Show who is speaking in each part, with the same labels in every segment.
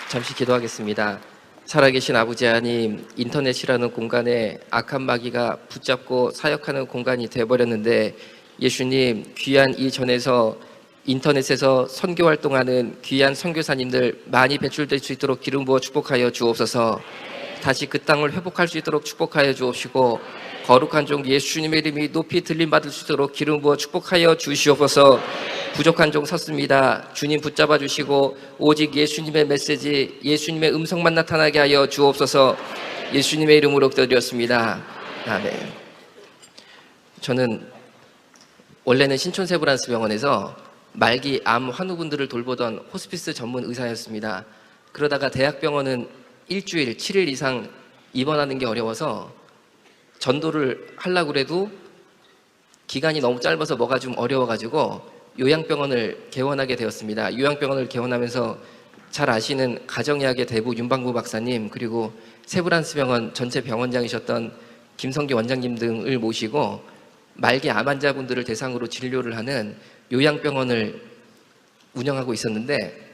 Speaker 1: 잠시 기도하겠습니다. 살아계신 아버지 하나님, 인터넷이라는 공간에 악한 마귀가 붙잡고 사역하는 공간이 되어버렸는데, 예수님, 귀한 이 전에서 인터넷에서 선교 활동하는 귀한 선교사님들 많이 배출될 수 있도록 기름 부어 축복하여 주옵소서. 다시 그 땅을 회복할 수 있도록 축복하여 주옵시고, 거룩한 종 예수님의 이름이 높이 들림받을 수 있도록 기름 부어 축복하여 주시옵소서. 부족한 종 섰습니다. 주님 붙잡아 주시고 오직 예수님의 메시지, 예수님의 음성만 나타나게 하여 주옵소서. 예수님의 이름으로 기도드렸습니다. 아멘. 저는 원래는 신촌 세브란스 병원에서 말기 암 환우분들을 돌보던 호스피스 전문 의사였습니다. 그러다가 대학병원은 일주일, 7일 이상 입원하는 게 어려워서 전도를 하려고 해도 기간이 너무 짧아서 뭐가 좀 어려워가지고 요양병원을 개원하게 되었습니다. 요양병원을 개원하면서 잘 아시는 가정의학의 대부 윤방구 박사님, 그리고 세브란스 병원 전체 병원장이셨던 김성기 원장님 등을 모시고 말기 암 환자분들을 대상으로 진료를 하는 요양병원을 운영하고 있었는데,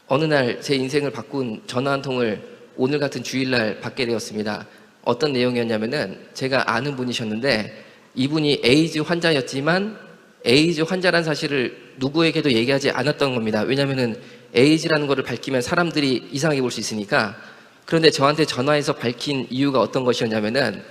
Speaker 1: 어느 날 제 인생을 바꾼 전화 한 통을 오늘 같은 주일날 받게 되었습니다. 어떤 내용이었냐면은, 제가 아는 분이셨는데 이분이 에이즈 환자였지만 에이즈 환자란 사실을 누구에게도 얘기하지 않았던 겁니다. 왜냐면은 에이즈라는 것을 밝히면 사람들이 이상하게 볼 수 있으니까. 그런데 저한테 전화해서 밝힌 이유가 어떤 것이었냐면은,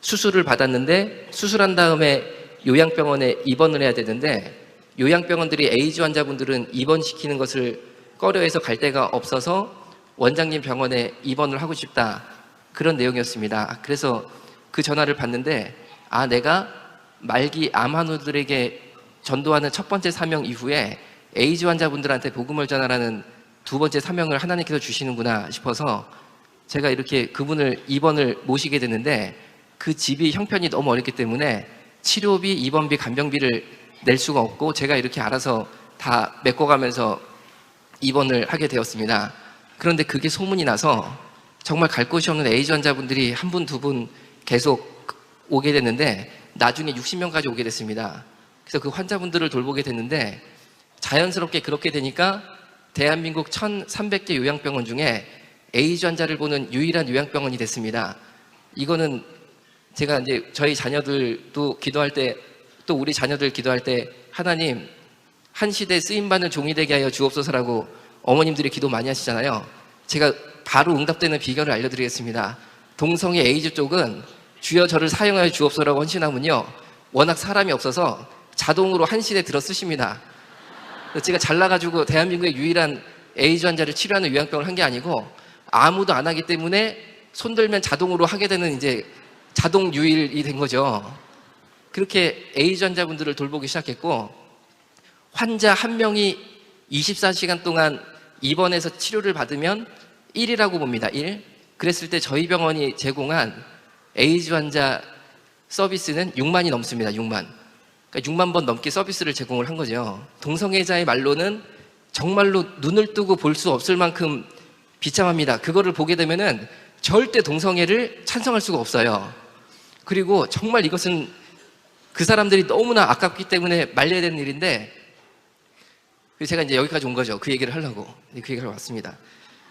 Speaker 1: 수술을 받았는데 수술한 다음에 요양병원에 입원을 해야 되는데, 요양병원들이 에이즈 환자분들은 입원시키는 것을 꺼려해서 갈 데가 없어서 원장님 병원에 입원을 하고 싶다, 그런 내용이었습니다. 그래서 그 전화를 받는데, 내가 말기 암 환우들에게 전도하는 첫 번째 사명 이후에 에이즈 환자분들한테 복음을 전하라는 두 번째 사명을 하나님께서 주시는구나 싶어서 제가 이렇게 그분을 입원을 모시게 됐는데, 그 집이 형편이 너무 어렵기 때문에 치료비, 입원비, 간병비를 낼 수가 없고 제가 이렇게 알아서 다 메꿔가면서 입원을 하게 되었습니다. 그런데 그게 소문이 나서 정말 갈 곳이 없는 에이즈 환자분들이 한 분, 두 분 계속 오게 됐는데, 나중에 60명까지 오게 됐습니다. 그래서 그 환자분들을 돌보게 됐는데, 자연스럽게 그렇게 되니까 대한민국 1,300개 요양병원 중에 에이즈 환자를 보는 유일한 요양병원이 됐습니다. 이거는 제가 이제 저희 자녀들도 기도할 때, 또 우리 자녀들 기도할 때, 하나님 한 시대에 쓰임받는 종이 되게 하여 주옵소서라고 어머님들이 기도 많이 하시잖아요. 제가 바로 응답되는 비결을 알려드리겠습니다. 동성애 에이즈 쪽은 주여 저를 사용하여 주옵소서라고 헌신하면요, 워낙 사람이 없어서 자동으로 한 시대 들어 쓰십니다. 제가 잘나가지고 대한민국의 유일한 에이즈 환자를 치료하는 요양병을 한 게 아니고, 아무도 안 하기 때문에 손들면 자동으로 하게 되는 이제 자동 유일이 된 거죠. 그렇게 에이즈 환자분들을 돌보기 시작했고, 환자 한 명이 24시간 동안 입원해서 치료를 받으면 1이라고 봅니다. 1. 그랬을 때 저희 병원이 제공한 에이즈 환자 서비스는 6만이 넘습니다. 6만. 그러니까 6만 번 넘게 서비스를 제공을 한 거죠. 동성애자의 말로는 정말로 눈을 뜨고 볼 수 없을 만큼 비참합니다. 그거를 보게 되면은 절대 동성애를 찬성할 수가 없어요. 그리고 정말 이것은 그 사람들이 너무나 아깝기 때문에 말려야 되는 일인데, 제가 이제 여기까지 온 거죠. 그 얘기를 하려고. 그 얘기를 왔습니다.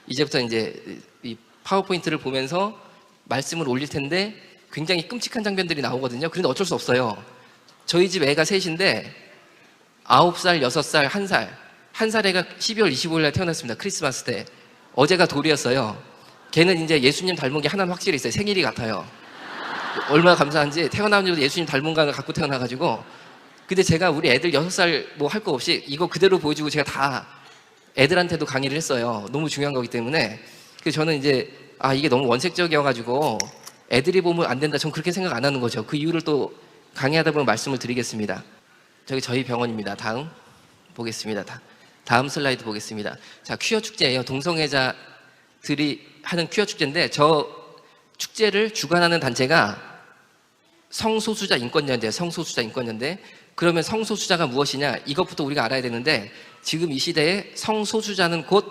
Speaker 1: 이제부터 이제 이 파워포인트를 보면서 말씀을 올릴 텐데 굉장히 끔찍한 장면들이 나오거든요. 그런데 어쩔 수 없어요. 저희 집 애가 셋인데 9살, 6살, 1살. 1살 애가 12월 25일 날 태어났습니다. 크리스마스 때. 어제가 돌이었어요. 걔는 이제 예수님 닮은 게 하나는 확실히 있어요. 생일이 같아요. 얼마나 감사한지, 태어나면서도 예수님 닮은 걸 갖고 태어나가지고. 근데 제가 우리 애들 6살 뭐 할 거 없이 이거 그대로 보여주고 제가 다 애들한테도 강의를 했어요. 너무 중요한 거기 때문에. 그래서 저는 이제 이게 너무 원색적이어가지고 애들이 보면 안 된다, 전 그렇게 생각 안 하는 거죠. 그 이유를 또 강의하다 보면 말씀을 드리겠습니다. 저희 병원입니다. 다음 보겠습니다. 다음 슬라이드 보겠습니다. 자, 퀴어 축제예요. 동성애자들이 하는 퀴어 축제인데, 저 축제를 주관하는 단체가 성소수자 인권연대예요. 성소수자 인권연대. 그러면 성소수자가 무엇이냐, 이것부터 우리가 알아야 되는데, 지금 이 시대에 성소수자는 곧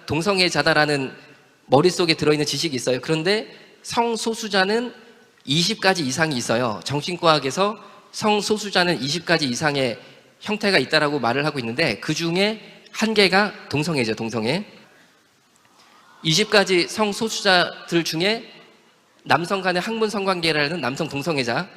Speaker 1: 동성애자다라는 머릿속에 들어있는 지식이 있어요. 그런데 성소수자는 20가지 이상이 있어요. 정신과학에서 성소수자는 20가지 이상의 형태가 있다라고 말을 하고 있는데, 그 중에 한 개가 동성애죠, 동성애. 20가지 성소수자들 중에 남성 간의 학문 성관계라는 남성 동성애자.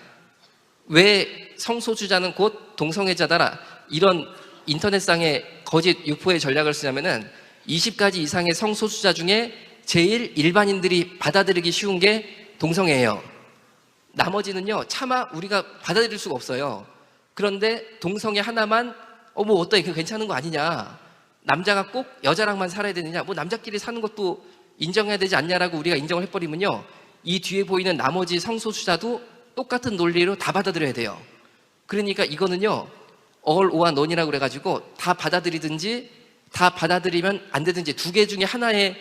Speaker 1: 왜 성소수자는 곧 동성애자다라 이런 인터넷상의 거짓 유포의 전략을 쓰냐면은 20가지 이상의 성소수자 중에 제일 일반인들이 받아들이기 쉬운 게 동성애예요. 나머지는요 차마 우리가 받아들일 수가 없어요. 그런데 동성애 하나만 뭐 어떠해, 그 괜찮은 거 아니냐, 남자가 꼭 여자랑만 살아야 되느냐, 뭐 남자끼리 사는 것도 인정해야 되지 않냐라고 우리가 인정을 해버리면요 이 뒤에 보이는 나머지 성소수자도 똑같은 논리로 다 받아들여야 돼요. 그러니까 이거는요 all or none이라고 그래가지고 다 받아들이든지 다 받아들이면 안 되든지 두 개 중에 하나에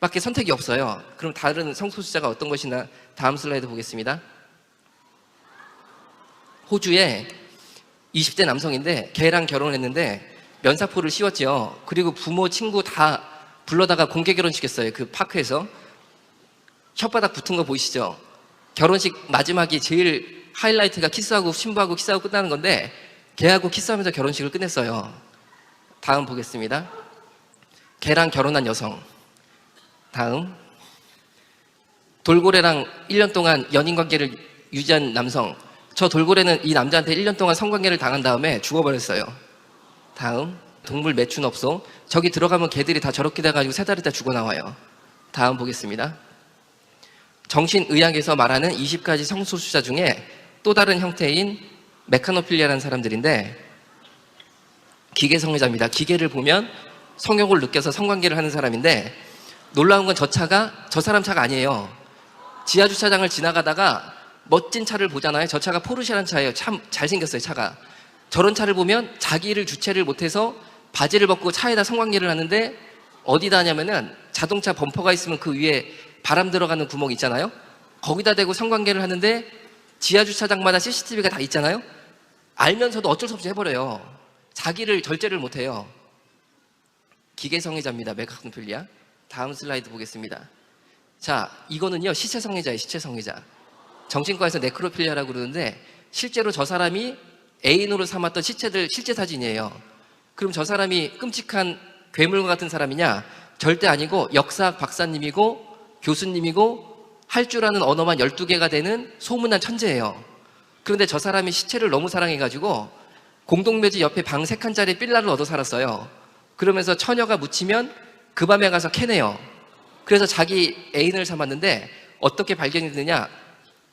Speaker 1: 밖에 선택이 없어요. 그럼 다른 성소수자가 어떤 것이나 다음 슬라이드 보겠습니다. 호주에 20대 남성인데 걔랑 결혼했는데 면사포를 씌웠죠. 그리고 부모 친구 다 불러다가 공개 결혼시켰어요. 그 파크에서. 혓바닥 붙은 거 보이시죠? 결혼식 마지막이 제일 하이라이트가 키스하고 신부하고 키스하고 끝나는 건데 걔하고 키스하면서 결혼식을 끝냈어요. 다음 보겠습니다. 걔랑 결혼한 여성. 다음. 돌고래랑 1년 동안 연인관계를 유지한 남성. 저 돌고래는 이 남자한테 1년 동안 성관계를 당한 다음에 죽어버렸어요. 다음. 동물 매춘업소. 저기 들어가면 개들이 다 저렇게 돼가지고 3달 있다 죽어나와요. 다음 보겠습니다. 정신의학에서 말하는 20가지 성소수자 중에 또 다른 형태인 메카노필리아라는 사람들인데 기계성애자입니다. 기계를 보면 성욕을 느껴서 성관계를 하는 사람인데 놀라운 건 저 차가 저 사람 차가 아니에요. 지하주차장을 지나가다가 멋진 차를 보잖아요. 저 차가 포르쉐라는 차예요. 참 잘생겼어요, 차가. 저런 차를 보면 자기를 주체를 못해서 바지를 벗고 차에다 성관계를 하는데 어디다 하냐면은 자동차 범퍼가 있으면 그 위에 바람 들어가는 구멍 있잖아요. 거기다 대고 성관계를 하는데 지하주차장마다 CCTV가 다 있잖아요. 알면서도 어쩔 수 없이 해버려요. 자기를 절제를 못해요. 기계성애자입니다. 메카노필리아. 다음 슬라이드 보겠습니다. 자, 이거는요 시체성애자예요. 시체성애자. 정신과에서 네크로필리아라고 그러는데 실제로 저 사람이 애인으로 삼았던 시체들 실제 사진이에요. 그럼 저 사람이 끔찍한 괴물과 같은 사람이냐? 절대 아니고 역사학 박사님이고 교수님이고 할 줄 아는 언어만 12개가 되는 소문난 천재예요. 그런데 저 사람이 시체를 너무 사랑해가지고 공동묘지 옆에 방 3칸짜리 빌라를 얻어 살았어요. 그러면서 처녀가 묻히면 그 밤에 가서 캐내요. 그래서 자기 애인을 삼았는데 어떻게 발견이 되느냐?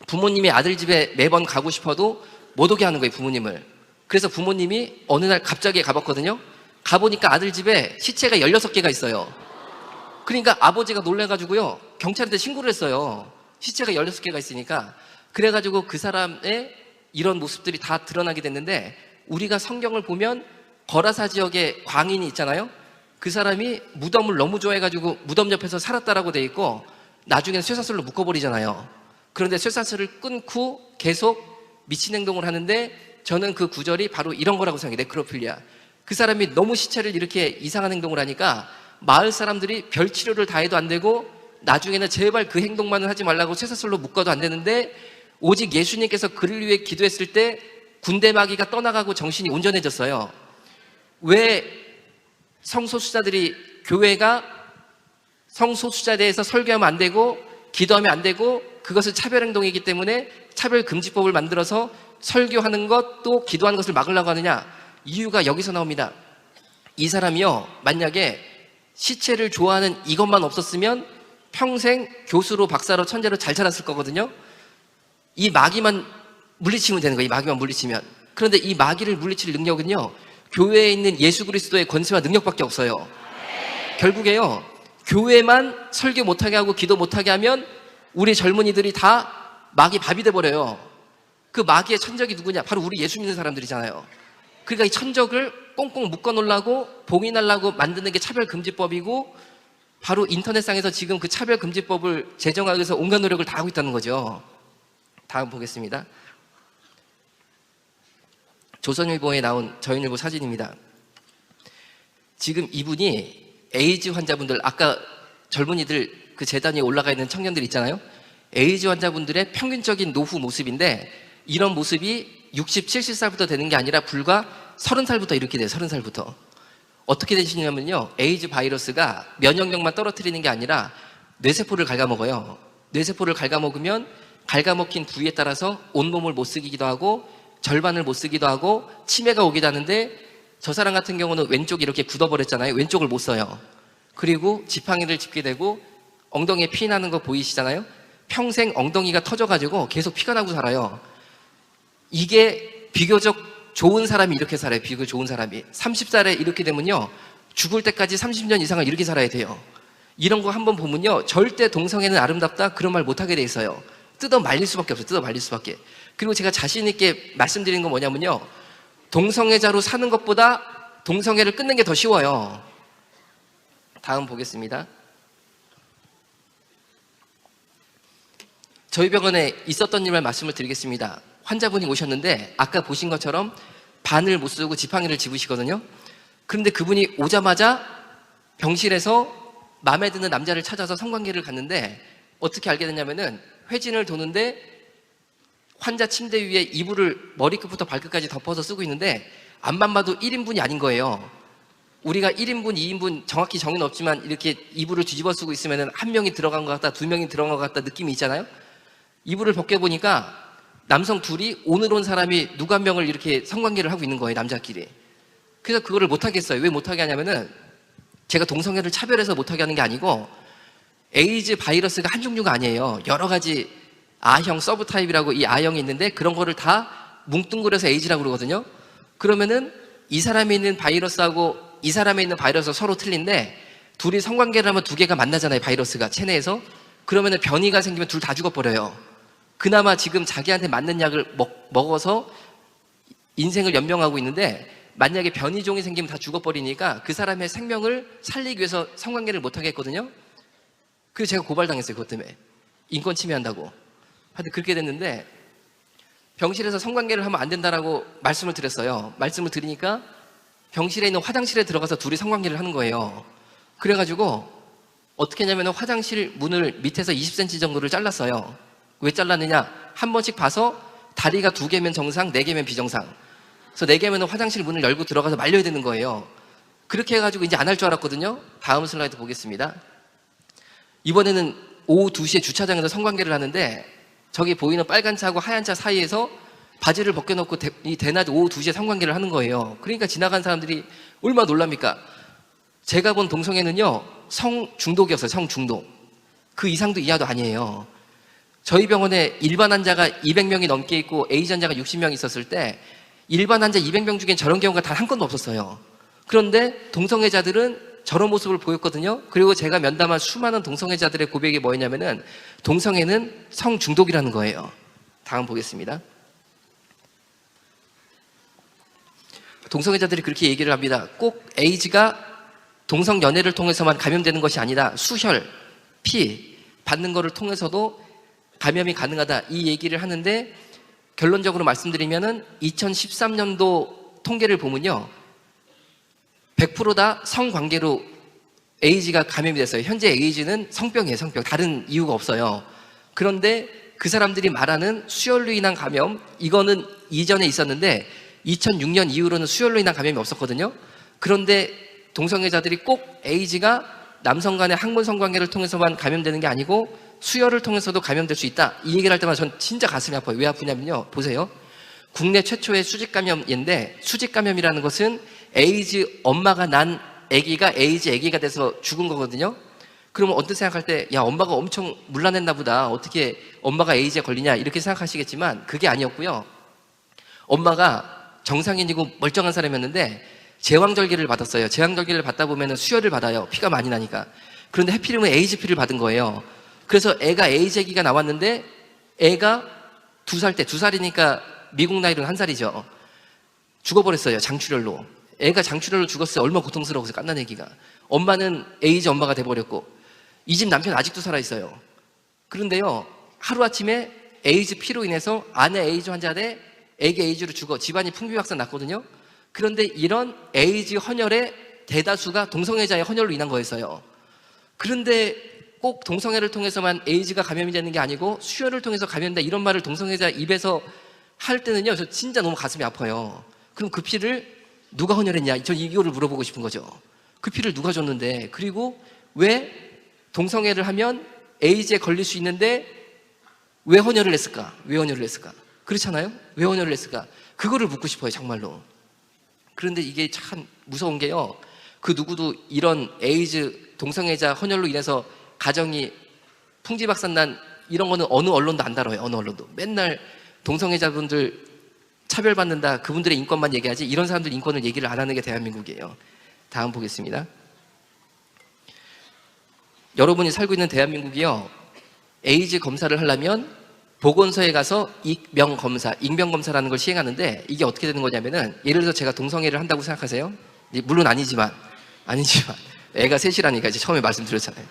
Speaker 1: 부모님이 아들 집에 매번 가고 싶어도 못 오게 하는 거예요, 부모님을. 그래서 부모님이 어느 날 갑자기 가봤거든요. 가보니까 아들 집에 시체가 16개가 있어요. 그러니까 아버지가 놀래가지고요 경찰한테 신고를 했어요. 시체가 16개가 있으니까. 그래가지고 그 사람의 이런 모습들이 다 드러나게 됐는데 우리가 성경을 보면 거라사 지역에 광인이 있잖아요. 그 사람이 무덤을 너무 좋아해가지고 무덤 옆에서 살았다라고 돼 있고 나중에는 쇠사슬로 묶어버리잖아요. 그런데 쇠사슬을 끊고 계속 미친 행동을 하는데 저는 그 구절이 바로 이런 거라고 생각해요. 네크로필리아. 그 사람이 너무 시체를 이렇게 이상한 행동을 하니까 마을 사람들이 별 치료를 다 해도 안 되고 나중에는 제발 그 행동만은 하지 말라고 쇠사슬로 묶어도 안 되는데 오직 예수님께서 그를 위해 기도했을 때 군대 마귀가 떠나가고 정신이 온전해졌어요. 왜 성소수자들이 교회가 성소수자에 대해서 설교하면 안 되고 기도하면 안 되고 그것은 차별행동이기 때문에 차별금지법을 만들어서 설교하는 것 또 기도하는 것을 막으려고 하느냐? 이유가 여기서 나옵니다. 이 사람이요 만약에 시체를 좋아하는 이것만 없었으면 평생 교수로 박사로 천재로 잘 자랐을 거거든요. 이 마귀만 물리치면 되는 거예요. 이 마귀만 물리치면. 그런데 이 마귀를 물리칠 능력은요 교회에 있는 예수 그리스도의 권세와 능력밖에 없어요. 결국에요 교회만 설교 못하게 하고 기도 못하게 하면 우리 젊은이들이 다 마귀 밥이 돼버려요. 그 마귀의 천적이 누구냐? 바로 우리 예수 믿는 사람들이잖아요. 그러니까 이 천적을 꽁꽁 묶어놓으려고 봉인하려고 만드는 게 차별금지법이고 바로 인터넷상에서 지금 그 차별금지법을 제정하기 위해서 온갖 노력을 다 하고 있다는 거죠. 다음 보겠습니다. 조선일보에 나온 저인일보 사진입니다. 지금 이분이 에이즈 환자분들, 아까 젊은이들 그 재단에 올라가 있는 청년들 있잖아요. 에이즈 환자분들의 평균적인 노후 모습인데 이런 모습이 60, 70살부터 되는 게 아니라 불과 30살부터 이렇게 돼요. 30살부터. 어떻게 되시냐면요, 에이즈 바이러스가 면역력만 떨어뜨리는 게 아니라 뇌세포를 갉아먹어요. 뇌세포를 갉아먹으면 갉아먹힌 부위에 따라서 온몸을 못 쓰기도 하고 절반을 못 쓰기도 하고 치매가 오기도 하는데, 저 사람 같은 경우는 왼쪽이 이렇게 굳어버렸잖아요. 왼쪽을 못 써요. 그리고 지팡이를 짚게 되고 엉덩이에 피 나는 거 보이시잖아요. 평생 엉덩이가 터져가지고 계속 피가 나고 살아요. 이게 비교적 좋은 사람이 이렇게 살아요. 비교적 좋은 사람이 30살에 이렇게 되면요, 죽을 때까지 30년 이상을 이렇게 살아야 돼요. 이런 거 한번 보면요, 절대 동성애는 아름답다 그런 말 못하게 돼 있어요. 뜯어 말릴 수밖에 없어요. 뜯어 말릴 수밖에. 그리고 제가 자신 있게 말씀드리는 건 뭐냐면요, 동성애자로 사는 것보다 동성애를 끊는 게 더 쉬워요. 다음 보겠습니다. 저희 병원에 있었던 일만 말씀을 드리겠습니다. 환자분이 오셨는데 아까 보신 것처럼 바늘 못 쓰고 지팡이를 집으시거든요. 그런데 그분이 오자마자 병실에서 마음에 드는 남자를 찾아서 성관계를 갔는데, 어떻게 알게 됐냐면은 회진을 도는데 환자 침대 위에 이불을 머리끝부터 발끝까지 덮어서 쓰고 있는데, 앞만 봐도 1인분이 아닌 거예요. 우리가 1인분, 2인분 정확히 정의는 없지만 이렇게 이불을 뒤집어 쓰고 있으면 한 명이 들어간 것 같다, 두 명이 들어간 것 같다 느낌이 있잖아요. 이불을 벗겨보니까 남성 둘이 오늘 온 사람이 누구 한 명을 이렇게 성관계를 하고 있는 거예요, 남자끼리. 그래서 그거를 못하겠어요. 왜 못하게 하냐면은, 제가 동성애를 차별해서 못하게 하는 게 아니고, 에이즈 바이러스가 한 종류가 아니에요. 여러 가지 A형, 서브타입이라고 이 A형이 있는데, 그런 거를 다 뭉뚱그려서 에이즈라고 그러거든요. 그러면은 이 사람에 있는 바이러스하고 이 사람에 있는 바이러스가 서로 틀린데, 둘이 성관계를 하면 두 개가 만나잖아요, 바이러스가 체내에서. 그러면은 변이가 생기면 둘 다 죽어버려요. 그나마 지금 자기한테 맞는 약을 먹어서 인생을 연명하고 있는데, 만약에 변이종이 생기면 다 죽어버리니까 그 사람의 생명을 살리기 위해서 성관계를 못하게 했거든요. 그래서 제가 고발당했어요, 그것 때문에. 인권 침해한다고. 하여튼 그렇게 됐는데, 병실에서 성관계를 하면 안 된다라고 말씀을 드렸어요. 말씀을 드리니까 병실에 있는 화장실에 들어가서 둘이 성관계를 하는 거예요. 그래가지고 어떻게 했냐면 화장실 문을 밑에서 20cm 정도를 잘랐어요. 왜 잘랐느냐? 한 번씩 봐서 다리가 2개면 정상, 4개면 비정상. 그래서 4개면 화장실 문을 열고 들어가서 말려야 되는 거예요. 그렇게 해가지고 이제 안 할 줄 알았거든요. 다음 슬라이드 보겠습니다. 이번에는 오후 2시에 주차장에서 성관계를 하는데, 저기 보이는 빨간 차하고 하얀 차 사이에서 바지를 벗겨놓고 이 대낮 오후 2시에 성관계를 하는 거예요. 그러니까 지나간 사람들이 얼마나 놀랍니까? 제가 본 동성애는요, 성중독이었어요. 성중독. 그 이상도 이하도 아니에요. 저희 병원에 일반 환자가 200명이 넘게 있고 에이즈 환자가 60명 있었을 때, 일반 환자 200명 중엔 저런 경우가 단 한 건도 없었어요. 그런데 동성애자들은 저런 모습을 보였거든요. 그리고 제가 면담한 수많은 동성애자들의 고백이 뭐였냐면은, 동성애는 성중독이라는 거예요. 다음 보겠습니다. 동성애자들이 그렇게 얘기를 합니다. 꼭 에이즈가 동성연애를 통해서만 감염되는 것이 아니라 수혈, 피 받는 것을 통해서도 감염이 가능하다, 이 얘기를 하는데, 결론적으로 말씀드리면은 2013년도 통계를 보면요, 100% 다 성관계로 에이즈가 감염이 됐어요. 현재 에이즈는 성병이에요, 성병. 다른 이유가 없어요. 그런데 그 사람들이 말하는 수혈로 인한 감염, 이거는 이전에 있었는데 2006년 이후로는 수혈로 인한 감염이 없었거든요. 그런데 동성애자들이 꼭 에이즈가 남성 간의 학문 성관계를 통해서만 감염되는 게 아니고 수혈을 통해서도 감염될 수 있다, 이 얘기를 할 때마다 전 진짜 가슴이 아파요. 왜 아프냐면요, 보세요. 국내 최초의 수직감염인데, 수직감염이라는 것은 에이즈 엄마가 난 아기가 에이즈 아기가 돼서 죽은 거거든요. 그러면 어떤 생각할 때, 야, 엄마가 엄청 문란했나 보다, 어떻게 엄마가 에이즈에 걸리냐, 이렇게 생각하시겠지만 그게 아니었고요. 엄마가 정상인이고 멀쩡한 사람이었는데 제왕절개를 받았어요. 제왕절개를 받다 보면 수혈을 받아요. 피가 많이 나니까. 그런데 해피름은 에이즈피를 받은 거예요. 그래서 애가 에이즈 아기가 나왔는데, 애가 2살 때, 2살이니까 미국 나이로는 1살이죠. 죽어버렸어요, 장출혈로. 애가 장출혈로 죽었어요. 얼마나 고통스러워서, 갓난 애기가. 엄마는 에이즈 엄마가 돼버렸고, 이 집 남편 아직도 살아있어요. 그런데요, 하루아침에 에이즈 피로 인해서 아내 에이즈 환자대 애기 에이즈로 죽어 집안이 풍비박산 났거든요. 그런데 이런 에이즈 헌혈의 대다수가 동성애자의 헌혈로 인한 거였어요. 그런데 꼭 동성애를 통해서만 에이즈가 감염이 되는 게 아니고 수혈을 통해서 감염된다, 이런 말을 동성애자 입에서 할 때는요, 저 진짜 너무 가슴이 아파요. 그럼 그 피를 누가 헌혈했냐? 저 이거를 물어보고 싶은 거죠. 그 피를 누가 줬는데, 그리고 왜 동성애를 하면 에이즈에 걸릴 수 있는데 왜 헌혈을 했을까? 왜 헌혈을 했을까? 그렇잖아요? 왜 헌혈을 했을까? 그거를 묻고 싶어요, 정말로. 그런데 이게 참 무서운 게요, 그 누구도 이런 에이즈 동성애자 헌혈로 인해서 가정이 풍지박산난 이런 거는 어느 언론도 안 다뤄요. 어느 언론도. 맨날 동성애자분들 차별받는다, 그분들의 인권만 얘기하지 이런 사람들 인권을 얘기를 안 하는 게 대한민국이에요. 다음 보겠습니다. 여러분이 살고 있는 대한민국이요, 에이즈 검사를 하려면 보건소에 가서 익명검사라는 걸 시행하는데, 이게 어떻게 되는 거냐면은, 예를 들어서 제가 동성애를 한다고 생각하세요? 물론 아니지만 애가 셋이라니까 이제 처음에 말씀드렸잖아요.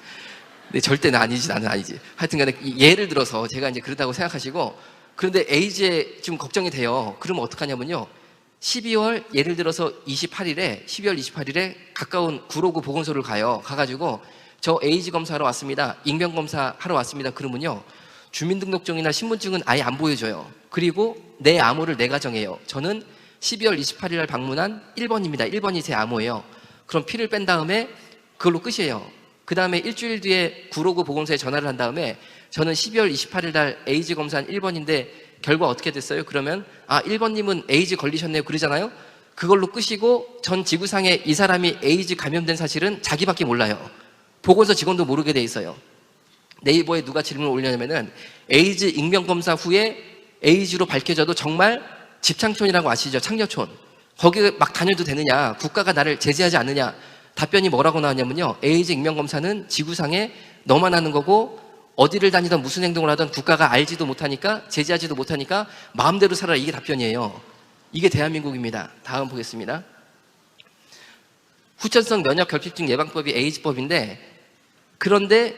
Speaker 1: 근데 절대 나는 아니지. 하여튼 간에 예를 들어서 제가 이제 그렇다고 생각하시고, 그런데 에이즈에 좀 걱정이 돼요. 그러면 어떡하냐면요, 12월 28일에 가까운 구로구 보건소를 가가지고 저 에이즈 검사하러 왔습니다, 익명검사 하러 왔습니다, 그러면요, 주민등록증이나 신분증은 아예 안 보여줘요. 그리고 내 암호를 내가 정해요. 저는 12월 28일 날 방문한 1번입니다. 1번이 제 암호예요. 그럼 피를 뺀 다음에 그걸로 끝이에요. 그 다음에 일주일 뒤에 구로구 보건소에 전화를 한 다음에, 저는 12월 28일 날 에이즈 검사한 1번인데 결과 어떻게 됐어요? 그러면 1번님은 에이즈 걸리셨네요, 그러잖아요. 그걸로 끝이고, 전 지구상에 이 사람이 에이즈 감염된 사실은 자기밖에 몰라요. 보건소 직원도 모르게 돼 있어요. 네이버에 누가 질문을 올리냐면은, 에이즈 익명검사 후에 에이즈로 밝혀져도 정말 집창촌이라고 아시죠? 창녀촌. 거기 막 다녀도 되느냐? 국가가 나를 제재하지 않느냐? 답변이 뭐라고 나왔냐면요, 에이즈 익명검사는 지구상에 너만 하는 거고, 어디를 다니든 무슨 행동을 하든 국가가 알지도 못하니까, 제재하지도 못하니까 마음대로 살아라, 이게 답변이에요. 이게 대한민국입니다. 다음 보겠습니다. 후천성 면역결핍증 예방법이 에이즈법인데, 그런데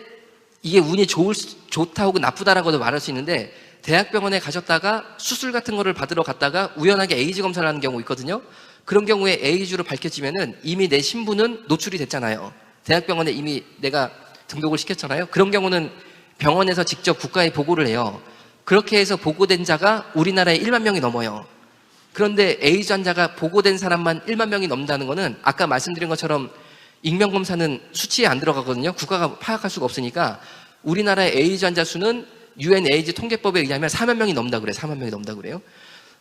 Speaker 1: 이게 운이 좋다 혹은 나쁘다라고도 말할 수 있는데, 대학병원에 가셨다가 수술 같은 거를 받으러 갔다가 우연하게 에이즈 검사를 하는 경우 있거든요. 그런 경우에 에이즈로 밝혀지면은 이미 내 신분은 노출이 됐잖아요. 대학병원에 이미 내가 등록을 시켰잖아요. 그런 경우는 병원에서 직접 국가에 보고를 해요. 그렇게 해서 보고된 자가 우리나라에 1만 명이 넘어요. 그런데 에이즈 환자가 보고된 사람만 1만 명이 넘는다는 거는, 아까 말씀드린 것처럼 익명검사는 수치에 안 들어가거든요. 국가가 파악할 수가 없으니까. 우리나라의 에이즈 환자 수는 UN 에이즈 통계법에 의하면 4만 명이 넘다 그래요. 4만 명이 넘다 그래요.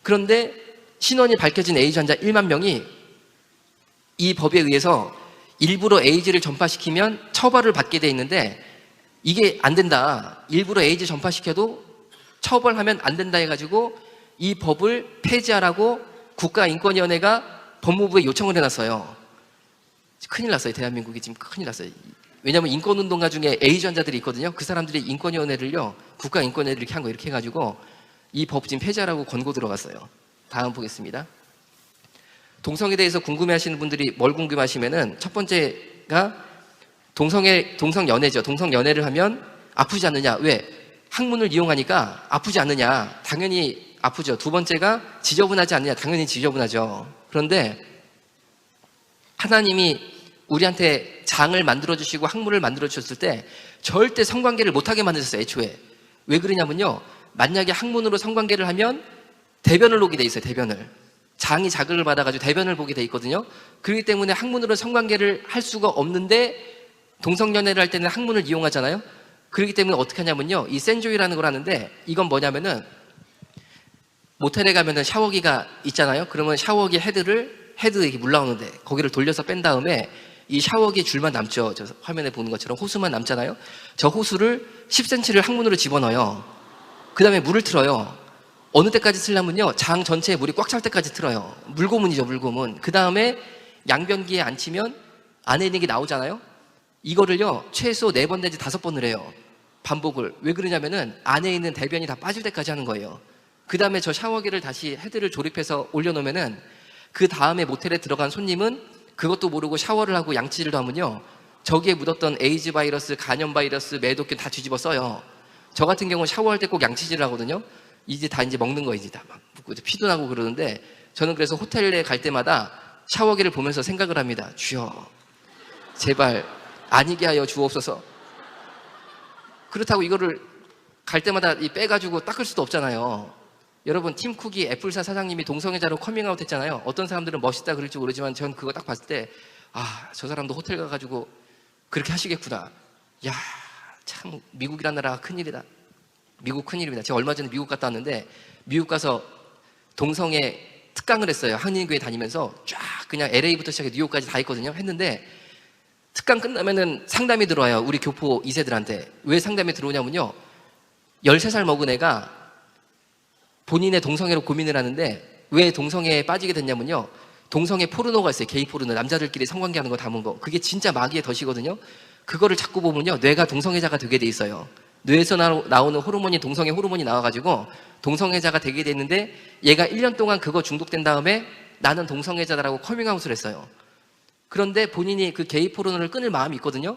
Speaker 1: 그런데 신원이 밝혀진 에이즈 환자 1만 명이 이 법에 의해서 일부러 에이즈를 전파시키면 처벌을 받게 돼 있는데, 이게 안 된다, 일부러 에이즈 전파시켜도 처벌하면 안 된다 해가지고 이 법을 폐지하라고 국가인권위원회가 법무부에 요청을 해놨어요. 큰일 났어요. 대한민국이 지금 큰일 났어요. 왜냐하면 인권운동가 중에 에이즈 환자들이 있거든요. 그 사람들이 인권위원회를요, 국가인권위원회를 이렇게 한 거, 이렇게 해가지고 이 법 지금 폐지하라고 권고 들어갔어요. 다음 보겠습니다. 동성에 대해서 궁금해하시는 분들이 뭘 궁금하시면은, 첫 번째가 동성연애죠. 동성연애를 하면 아프지 않느냐? 왜? 항문을 이용하니까 아프지 않느냐? 당연히 아프죠. 두 번째가 지저분하지 않느냐? 당연히 지저분하죠. 그런데 하나님이 우리한테 장을 만들어주시고 항문을 만들어주셨을 때 절대 성관계를 못하게 만드셨어요, 애초에. 왜 그러냐면요, 만약에 항문으로 성관계를 하면 대변을 보게 돼 있어요. 대변을. 장이 자극을 받아가지고 대변을 보게 돼 있거든요. 그렇기 때문에 항문으로 성관계를 할 수가 없는데, 동성연애를 할 때는 항문을 이용하잖아요. 그렇기 때문에 어떻게 하냐면요, 이 센조이라는 걸 하는데, 이건 뭐냐면은, 모텔에 가면은 샤워기가 있잖아요. 그러면 샤워기 헤드 이렇게 물 나오는데 거기를 돌려서 뺀 다음에 이 샤워기 줄만 남죠. 저 화면에 보는 것처럼 호스만 남잖아요. 저 호스를 10cm를 항문으로 집어넣어요. 그 다음에 물을 틀어요. 어느 때까지 틀냐면요, 장 전체에 물이 꽉 찰 때까지 틀어요. 물고문이죠, 물고문. 그 다음에 양변기에 앉히면 안에 있는 게 나오잖아요. 이거를요, 최소 4번 내지 5번을 해요. 반복을. 왜 그러냐면은 안에 있는 대변이 다 빠질 때까지 하는 거예요. 그 다음에 저 샤워기를 다시 헤드를 조립해서 올려놓으면은, 그 다음에 모텔에 들어간 손님은 그것도 모르고 샤워를 하고 양치를 하면요, 저기에 묻었던 에이즈 바이러스, 간염 바이러스, 매독균 다 뒤집어 써요. 저 같은 경우는 샤워할 때 꼭 양치질을 하거든요. 이제 먹는 거, 이제 다 막 묻고 피도 나고 그러는데, 저는 그래서 호텔에 갈 때마다 샤워기를 보면서 생각을 합니다. 주여, 제발 아니게 하여 주옵소서. 그렇다고 이거를 갈 때마다 빼가지고 닦을 수도 없잖아요. 여러분 팀쿡이 애플사 사장님이 동성애자로 커밍아웃 했잖아요. 어떤 사람들은 멋있다 그럴지 모르지만 전 그거 딱 봤을 때 저 사람도 호텔 가가지고 그렇게 하시겠구나. 야, 참 미국이란 나라가 큰일이다. 미국 큰일입니다. 제가 얼마 전에 미국 갔다 왔는데 미국 가서 동성애 특강을 했어요. 한인교회 다니면서 쫙 그냥 LA부터 시작해 뉴욕까지 다 했거든요. 했는데 특강 끝나면은 상담이 들어와요. 우리 교포 2세들한테. 왜 상담이 들어오냐면요. 13살 먹은 애가 본인의 동성애로 고민을 하는데 왜 동성애에 빠지게 됐냐면요. 동성애 포르노가 있어요. 게이 포르노. 남자들끼리 성관계하는 거 담은 거. 그게 진짜 마귀의 덫이거든요. 그거를 자꾸 보면요. 뇌가 동성애자가 되게 돼 있어요. 뇌에서 나오는 호르몬이 동성애 호르몬이 나와가지고 동성애자가 되게 됐는데 얘가 1년 동안 그거 중독된 다음에 나는 동성애자다라고 커밍아웃을 했어요. 그런데 본인이 그 게이 포르노를 끊을 마음이 있거든요.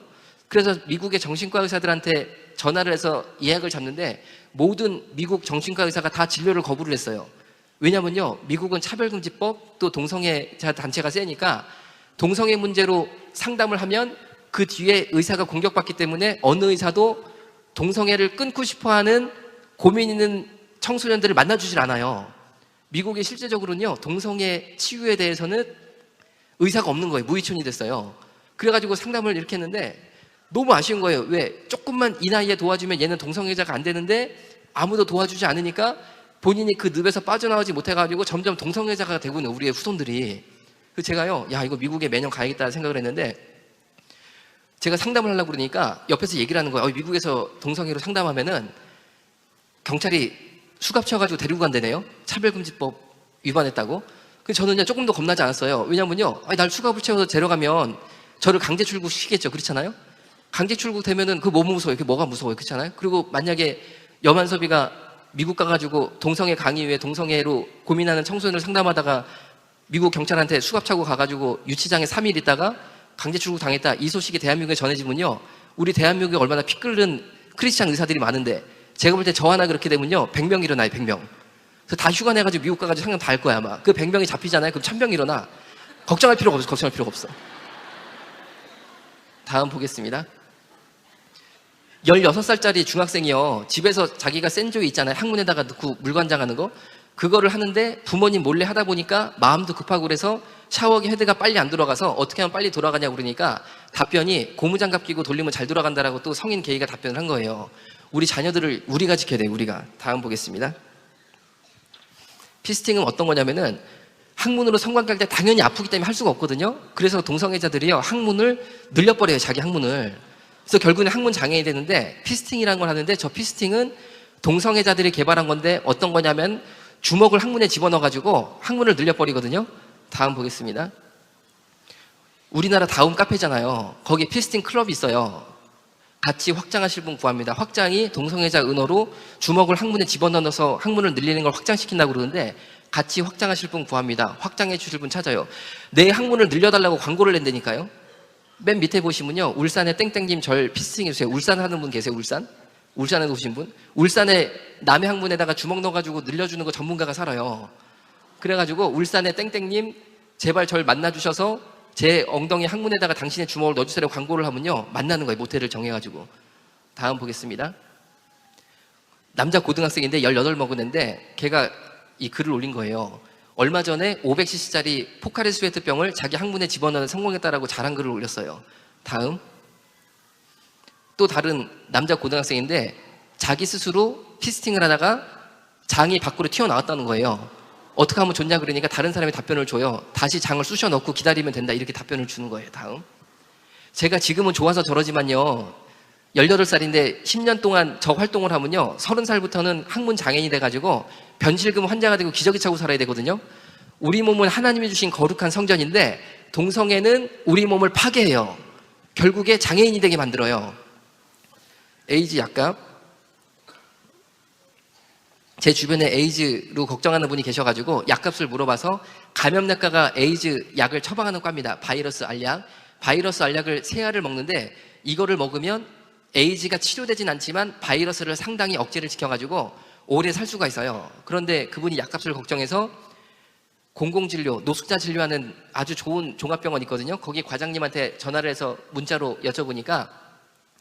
Speaker 1: 그래서 미국의 정신과 의사들한테 전화를 해서 예약을 잡는데 모든 미국 정신과 의사가 다 진료를 거부를 했어요. 왜냐면요, 미국은 차별금지법 또 동성애자 단체가 세니까 동성애 문제로 상담을 하면 그 뒤에 의사가 공격받기 때문에 어느 의사도 동성애를 끊고 싶어하는 고민 있는 청소년들을 만나주질 않아요. 미국이 실제적으로는요, 동성애 치유에 대해서는 의사가 없는 거예요. 무의촌이 됐어요. 그래가지고 상담을 이렇게 했는데 너무 아쉬운 거예요. 왜? 조금만 이 나이에 도와주면 얘는 동성애자가 안 되는데 아무도 도와주지 않으니까 본인이 그 늪에서 빠져나오지 못해가지고 점점 동성애자가 되고 있는 우리의 후손들이. 그래서 제가요, 야, 이거 미국에 매년 가야겠다 생각을 했는데 제가 상담을 하려고 그러니까 옆에서 얘기를 하는 거예요. 미국에서 동성애로 상담하면은 경찰이 수갑 쳐가지고 데리고 간다네요. 차별금지법 위반했다고. 그래서 저는요, 조금 더 겁나지 않았어요. 왜냐면요, 날 수갑을 채워서 데려가면 저를 강제 출국시키겠죠. 그렇잖아요? 강제 출국되면은 그 뭐 무서워요? 그게 뭐가 무서워요? 그렇잖아요? 그리고 만약에 여만섭이가 미국 가가지고 동성애 강의 위에 동성애로 고민하는 청소년을 상담하다가 미국 경찰한테 수갑 차고 가가지고 유치장에 3일 있다가 강제 출국 당했다. 이 소식이 대한민국에 전해지면요, 우리 대한민국에 얼마나 피 끓는 크리스찬 의사들이 많은데 제가 볼 때 저 하나 그렇게 되면요 100명 일어나요. 100명. 그래서 다 휴가 내가지고 미국 가가지고 상담 다 할 거야 아마. 그 100명이 잡히잖아요. 그럼 1000명 일어나. 걱정할 필요가 없어. 걱정할 필요가 없어. 다음 보겠습니다. 16살짜리 중학생이요, 집에서 자기가 센조이 있잖아요. 항문에다가 넣고 물관장하는 거, 그거를 하는데 부모님 몰래 하다 보니까 마음도 급하고 그래서 샤워기 헤드가 빨리 안 돌아가서 어떻게 하면 빨리 돌아가냐고 그러니까 답변이 고무장갑 끼고 돌리면 잘 돌아간다라고 또 성인 게이가 답변을 한 거예요. 우리 자녀들을 우리가 지켜야 돼요. 우리가. 다음 보겠습니다. 피스팅은 어떤 거냐면은 항문으로 성관계할 때 당연히 아프기 때문에 할 수가 없거든요. 그래서 동성애자들이요, 항문을 늘려버려요. 자기 항문을. 그래서 결국에는 항문 장애인이 되는데 피스팅이라는 걸 하는데 저 피스팅은 동성애자들이 개발한 건데 어떤 거냐면 주먹을 항문에 집어넣어가지고 항문을 늘려버리거든요. 다음 보겠습니다. 우리나라 다음 카페잖아요. 거기 피스팅 클럽이 있어요. 같이 확장하실 분 구합니다. 확장이 동성애자 은어로 주먹을 항문에 집어넣어서 항문을 늘리는 걸 확장시킨다고 그러는데 같이 확장하실 분 구합니다. 확장해 주실 분 찾아요. 내 항문을 늘려달라고 광고를 낸다니까요. 맨 밑에 보시면요, 울산에 땡땡님 절 피스팅 해주세요. 울산 하는 분 계세요? 울산에서 오신 분? 울산에 남의 항문에다가 주먹 넣어가지고 늘려주는 거 전문가가 살아요. 그래가지고 울산에 땡땡님 제발 절 만나주셔서 제 엉덩이 항문에다가 당신의 주먹을 넣어주세요 광고를 하면요, 만나는 거예요. 모텔을 정해가지고. 다음 보겠습니다. 남자 고등학생인데 18 먹은 애인데 걔가 이 글을 올린 거예요. 얼마 전에 500cc짜리 포카리 스웨트병을 자기 항문에 집어넣는 성공했다라고 자랑 글을 올렸어요. 다음. 또 다른 남자 고등학생인데 자기 스스로 피스팅을 하다가 장이 밖으로 튀어나왔다는 거예요. 어떻게 하면 좋냐 그러니까 다른 사람이 답변을 줘요. 다시 장을 쑤셔 넣고 기다리면 된다, 이렇게 답변을 주는 거예요. 다음. 제가 지금은 좋아서 저러지만요, 18살인데 10년 동안 저 활동을 하면요 30살부터는 항문 장애인이 돼가지고 변실금 환자가 되고 기저귀 차고 살아야 되거든요. 우리 몸은 하나님이 주신 거룩한 성전인데 동성애는 우리 몸을 파괴해요. 결국에 장애인이 되게 만들어요. 에이즈 약값. 제 주변에 에이즈로 걱정하는 분이 계셔가지고 약값을 물어봐서 감염내과가 에이즈 약을 처방하는 과입니다. 바이러스 알약. 바이러스 알약을 3알을 먹는데 이거를 먹으면 에이즈가 치료되진 않지만 바이러스를 상당히 억제를 시켜가지고 오래 살 수가 있어요. 그런데 그분이 약값을 걱정해서 공공진료, 노숙자 진료하는 아주 좋은 종합병원 있거든요. 거기 과장님한테 전화를 해서 문자로 여쭤보니까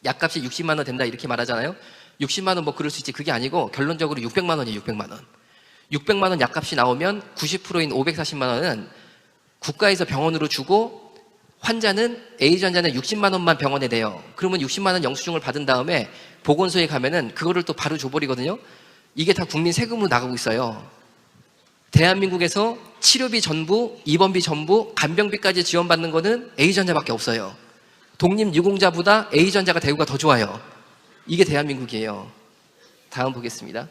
Speaker 1: 약값이 60만 원 된다 이렇게 말하잖아요. 60만 원 뭐 그럴 수 있지. 그게 아니고 결론적으로 600만 원이에요. 600만 원. 600만 원 약값이 나오면 90%인 540만 원은 국가에서 병원으로 주고 환자는 A지 환자는 60만 원만 병원에 내요. 그러면 60만 원 영수증을 받은 다음에 보건소에 가면은 그거를 또 바로 줘버리거든요. 이게 다 국민 세금으로 나가고 있어요. 대한민국에서 치료비 전부, 입원비 전부, 간병비까지 지원받는 거는 A지 환자밖에 없어요. 독립유공자보다 A지 환자가 대우가 더 좋아요. 이게 대한민국이에요. 다음 보겠습니다.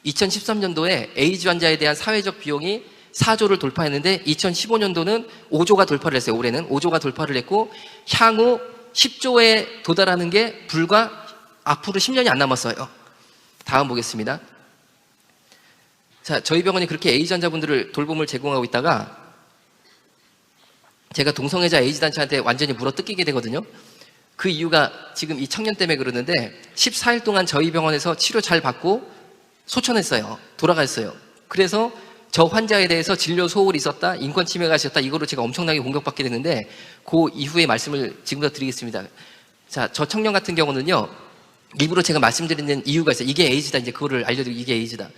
Speaker 1: 2013년도에 에이즈 환자에 대한 사회적 비용이 4조를 돌파했는데 2015년도는 5조가 돌파를 했어요. 올해는 5조가 돌파를 했고 향후 10조에 도달하는 게 불과 앞으로 10년이 안 남았어요. 다음 보겠습니다. 자, 저희 병원이 그렇게 에이즈 환자분들을 돌봄을 제공하고 있다가 제가 동성애자 에이즈 단체한테 완전히 물어뜯기게 되거든요. 그 이유가 지금 이 청년 때문에 그러는데 14일 동안 저희 병원에서 치료 잘 받고 소천했어요. 돌아갔어요. 그래서 저 환자에 대해서 진료 소홀이 있었다, 인권 침해가 있었다, 이거로 제가 엄청나게 공격받게 됐는데 그 이후에 말씀을 지금부터 드리겠습니다. 자, 저 청년 같은 경우는요, 일부러 제가 말씀드리는 이유가 있어요. 이게 에이즈다. 이제 그거를 알려드리고 이게 에이즈다.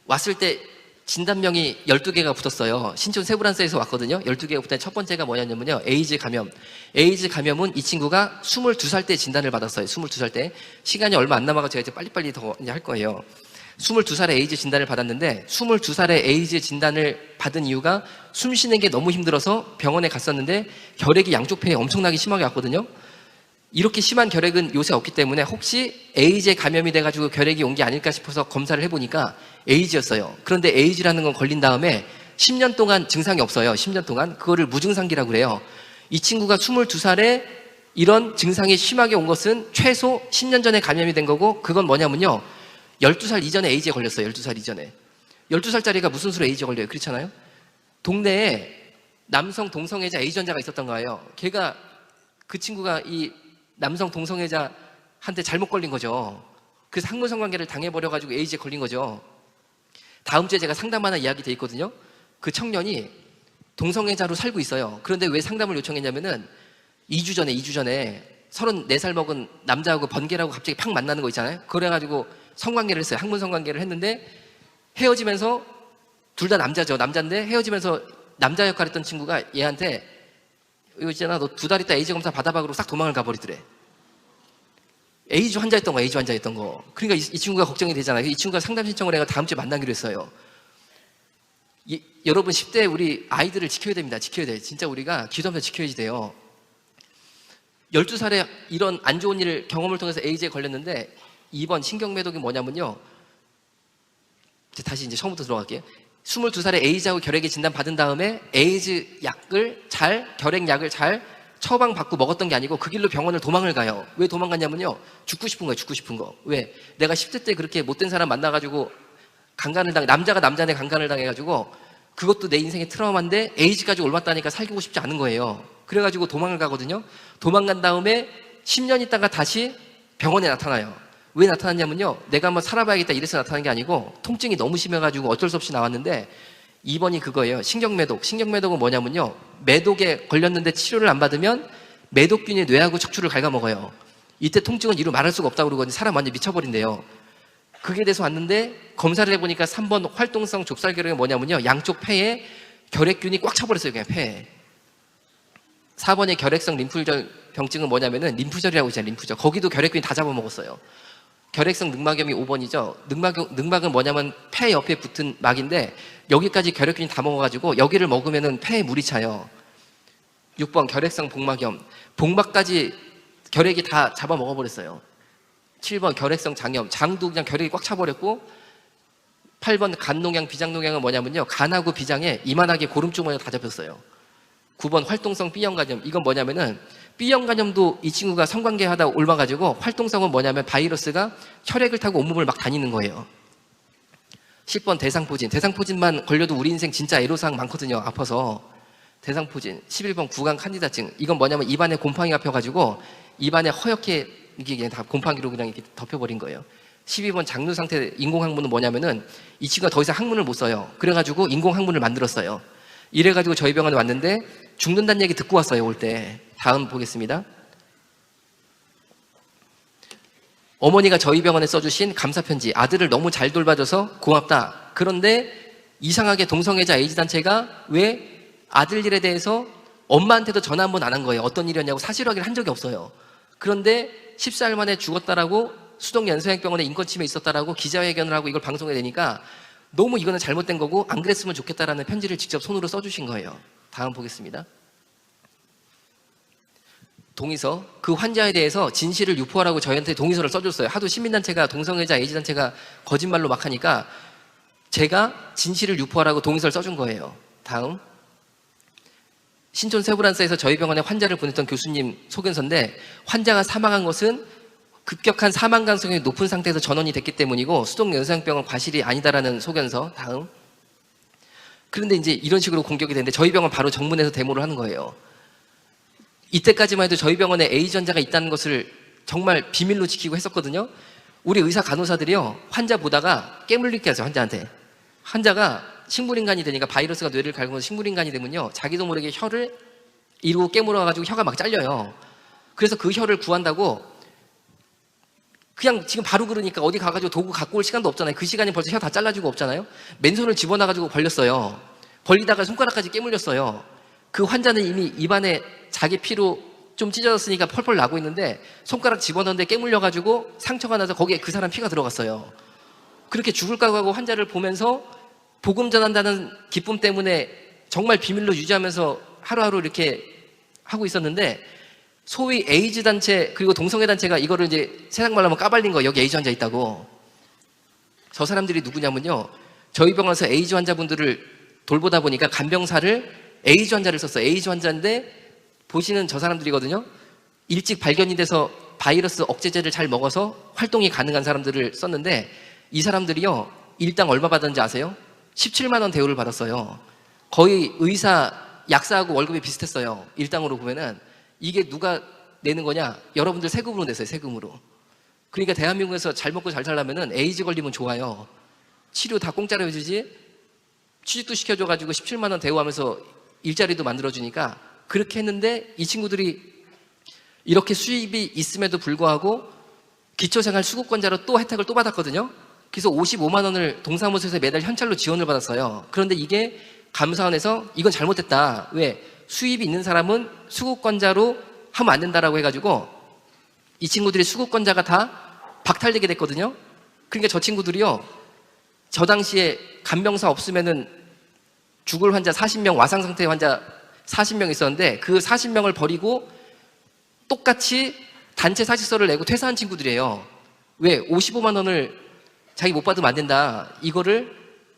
Speaker 1: 왔을 때 진단명이 12개가 붙었어요. 신촌 세브란스에서 왔거든요. 12개가 붙은 첫 번째가 뭐냐면요, 에이즈 감염. 에이즈 감염은 이 친구가 22살 때 진단을 받았어요. 22살 때. 시간이 얼마 안 남아서 제가 이제 빨리빨리 더 이제 할 거예요. 22살에 에이즈 진단을 받았는데 22살에 에이즈 진단을 받은 이유가 숨 쉬는 게 너무 힘들어서 병원에 갔었는데 결핵이 양쪽 폐에 엄청나게 심하게 왔거든요. 이렇게 심한 결핵은 요새 없기 때문에 혹시 에이즈에 감염이 돼가지고 결핵이 온 게 아닐까 싶어서 검사를 해보니까 에이즈였어요. 그런데 에이즈라는 건 걸린 다음에 10년 동안 증상이 없어요. 10년 동안. 그거를 무증상기라고 그래요. 이 친구가 22살에 이런 증상이 심하게 온 것은 최소 10년 전에 감염이 된 거고, 그건 뭐냐면요, 12살 이전에 에이즈에 걸렸어요. 12살 이전에. 12살짜리가 무슨 수로 에이즈에 걸려요? 그렇잖아요. 동네에 남성 동성애자 에이즈 환자가 있었던 거예요. 그 친구가 이 남성 동성애자한테 잘못 걸린 거죠. 그래서 학문 성관계를 당해버려가지고 에이즈에 걸린 거죠. 다음 주에 제가 상담하는 이야기 돼 있거든요. 그 청년이 동성애자로 살고 있어요. 그런데 왜 상담을 요청했냐면은 2주 전에 34살 먹은 남자하고 번개라고 갑자기 팍 만나는 거 있잖아요. 그래가지고 성관계를 했어요. 학문 성관계를 했는데 헤어지면서 둘 다 남자죠. 남자인데 헤어지면서 남자 역할 했던 친구가 얘한테 이거 있잖아, 너 2달 있다 에이즈 검사 받아봐 그러고 싹 도망을 가버리더래. 에이즈 환자였던 거. 그러니까 이 친구가 걱정이 되잖아요. 이 친구가 상담 신청을 해가 다음 주에 만나기로 했어요. 여러분 10대 우리 아이들을 지켜야 됩니다. 지켜야 돼. 진짜 우리가 기도하면서 지켜야지 돼요. 12살에 이런 안 좋은 일을 경험을 통해서 에이즈에 걸렸는데 이번 신경매독이 뭐냐면요, 다시 이제 처음부터 들어갈게요. 22살에 에이즈하고 결핵이 진단 받은 다음에 에이즈 결핵약을 잘 처방받고 먹었던 게 아니고 그 길로 병원을 도망을 가요. 왜 도망갔냐면요, 죽고 싶은 거예요. 왜? 내가 10대 때 그렇게 못된 사람 만나가지고 남자가 남자네 강간을 당해가지고 그것도 내 인생의 트라우마인데 에이즈까지 올랐다니까 살기고 싶지 않은 거예요. 그래가지고 도망을 가거든요. 도망간 다음에 10년 있다가 다시 병원에 나타나요. 왜 나타났냐면요, 내가 한번 살아봐야겠다 이래서 나타난 게 아니고 통증이 너무 심해가지고 어쩔 수 없이 나왔는데 2번이 그거예요. 신경매독. 신경매독은 뭐냐면요, 매독에 걸렸는데 치료를 안 받으면 매독균이 뇌하고 척추를 갉아먹어요. 이때 통증은 이루 말할 수가 없다고 그러거든요. 사람 완전 미쳐버린대요. 그게 돼서 왔는데 검사를 해보니까 3번 활동성 좁쌀결핵이 뭐냐면요, 양쪽 폐에 결핵균이 꽉 차버렸어요. 그냥 폐에. 4번의 결핵성 림프절 병증은 뭐냐면은 림프절이라고 있잖아요. 림프절. 거기도 결핵균이 다 잡아먹었어요. 결핵성 늑막염이 5번이죠. 늑막은 뭐냐면 폐 옆에 붙은 막인데 여기까지 결핵균이 다 먹어가지고 여기를 먹으면은 폐에 물이 차요. 6번 결핵성 복막염. 복막까지 결핵이 다 잡아먹어버렸어요. 7번 결핵성 장염. 장도 그냥 결핵이 꽉 차버렸고, 8번 간농양, 비장농양은 뭐냐면요, 간하고 비장에 이만하게 고름주머니가 다 잡혔어요. 9번 활동성 B형 간염. 이건 뭐냐면은 B형 간염도 이 친구가 성관계 하다 옮아가지고, 활동성은 뭐냐면 바이러스가 혈액을 타고 온몸을 막 다니는 거예요. 10번 대상포진. 대상포진만 걸려도 우리 인생 진짜 애로사항 많거든요. 아파서. 대상포진. 11번 구강 칸디다증. 이건 뭐냐면 입안에 곰팡이가 펴가지고 입안에 허옇게 이게 그냥 다 곰팡이로 그냥 이렇게 덮여버린 거예요. 12번 장루 상태 인공항문은 뭐냐면은 이 친구가 더 이상 항문을 못 써요. 그래가지고 인공항문을 만들었어요. 이래가지고 저희 병원에 왔는데 죽는다는 얘기 듣고 왔어요. 올 때. 다음 보겠습니다. 어머니가 저희 병원에 써주신 감사편지. 아들을 너무 잘 돌봐줘서 고맙다. 그런데 이상하게 동성애자 에이즈 단체가 왜 아들 일에 대해서 엄마한테도 전화 한 번 안 한 거예요. 어떤 일이었냐고 사실 확인을 한 적이 없어요. 그런데 14일 만에 죽었다라고 수동 연소양병원에 인권침해 있었다라고 기자회견을 하고 이걸 방송에 내니까 너무 이거는 잘못된 거고 안 그랬으면 좋겠다라는 편지를 직접 손으로 써주신 거예요. 다음 보겠습니다. 동의서, 그 환자에 대해서 진실을 유포하라고 저희한테 동의서를 써줬어요. 하도 시민단체가 동성애자 에이즈 단체가 거짓말로 막 하니까 제가 진실을 유포하라고 동의서를 써준 거예요. 다음. 신촌 세브란스에서 저희 병원에 환자를 보냈던 교수님 소견서인데 환자가 사망한 것은 급격한 사망 가능성이 높은 상태에서 전원이 됐기 때문이고 수동 연소양병은 과실이 아니다라는 소견서. 다음. 그런데 이제 이런 식으로 공격이 되는데 저희 병원 바로 정문에서 데모를 하는 거예요. 이때까지만 해도 저희 병원에 에이즈 환자가 있다는 것을 정말 비밀로 지키고 했었거든요. 우리 의사 간호사들이요, 환자 보다가 깨물리게 하죠. 환자가 식물인간이 되니까 바이러스가 뇌를 갈구면서 식물인간이 되면요, 자기도 모르게 혀를 이루고 깨물어가지고 혀가 막 잘려요. 그래서 그 혀를 구한다고 그냥 지금 바로 그러니까 어디 가가지고 도구 갖고 올 시간도 없잖아요. 그 시간이 벌써 혀 다 잘라주고 없잖아요. 맨손을 집어넣어가지고 벌렸어요. 벌리다가 손가락까지 깨물렸어요. 그 환자는 이미 입안에 자기 피로 좀 찢어졌으니까 펄펄 나고 있는데 손가락 집어넣는데 깨물려가지고 상처가 나서 거기에 그 사람 피가 들어갔어요. 그렇게 죽을까 하고 환자를 보면서 복음 전한다는 기쁨 때문에 정말 비밀로 유지하면서 하루하루 이렇게 하고 있었는데 소위 에이즈 단체 그리고 동성애 단체가 이거를 이제 세상 말로 하면 까발린 거예요. 여기 에이즈 환자 있다고. 저 사람들이 누구냐면요, 저희 병원에서 에이즈 환자분들을 돌보다 보니까 간병사를 에이즈 환자를 썼어요. 에이즈 환자인데 보시는 저 사람들이거든요. 일찍 발견이 돼서 바이러스 억제제를 잘 먹어서 활동이 가능한 사람들을 썼는데 이 사람들이요, 일당 얼마 받았는지 아세요? 17만 원 대우를 받았어요. 거의 의사, 약사하고 월급이 비슷했어요. 일당으로 보면은. 이게 누가 내는 거냐? 여러분들 세금으로 냈어요. 세금으로. 그러니까 대한민국에서 잘 먹고 잘 살려면은 에이즈 걸리면 좋아요. 치료 다 공짜로 해주지, 취직도 시켜줘가지고 17만 원 대우하면서 일자리도 만들어주니까 그렇게 했는데 이 친구들이 이렇게 수입이 있음에도 불구하고 기초생활 수급권자로 또 혜택을 또 받았거든요. 그래서 55만 원을 동사무소에서 매달 현찰로 지원을 받았어요. 그런데 이게 감사원에서 이건 잘못됐다. 왜? 수입이 있는 사람은 수급권자로 하면 안 된다라고 해가지고 이 친구들이 수급권자가 다 박탈되게 됐거든요. 그러니까 저 친구들이요, 저 당시에 간병사 없으면은 죽을 환자 40명, 와상 상태 환자 40명 있었는데 그 40명을 버리고 똑같이 단체 사직서를 내고 퇴사한 친구들이에요. 왜? 55만 원을 자기 못 받으면 안 된다. 이거를